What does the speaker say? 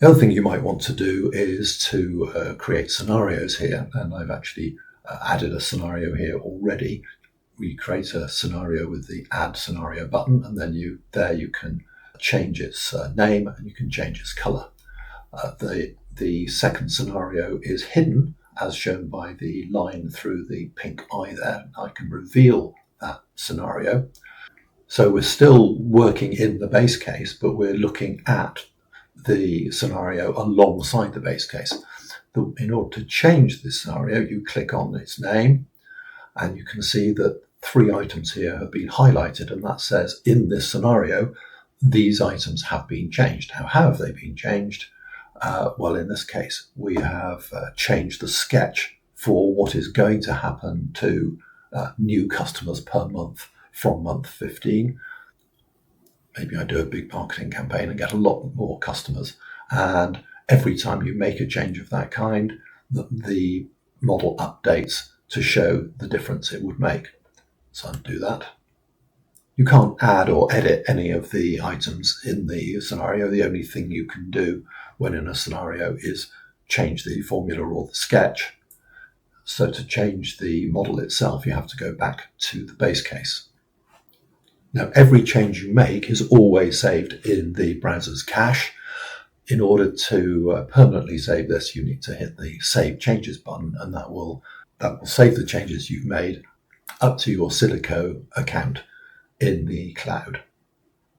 The other thing you might want to do is to create scenarios here, and I've actually added a scenario here already. We create a scenario with the Add Scenario button, and then you can change its name and you can change its color. The second scenario is hidden, as shown by the line through the pink eye there. I can reveal that scenario. So we're still working in the base case, but we're looking at the scenario alongside the base case. In order to change this scenario, you click on its name, and you can see that 3 items here have been highlighted, and that says in this scenario, these items have been changed. How have they been changed? Well, in this case, we have changed the sketch for what is going to happen to new customers per month from month 15. Maybe I do a big marketing campaign and get a lot more customers. And every time you make a change of that kind, the model updates to show the difference it would make. So undo that. You can't add or edit any of the items in the scenario. The only thing you can do when in a scenario is change the formula or the sketch. So to change the model itself, you have to go back to the base case. Now, every change you make is always saved in the browser's cache. In order to permanently save this, you need to hit the Save Changes button, and that will save the changes you've made up to your Silico account in the cloud.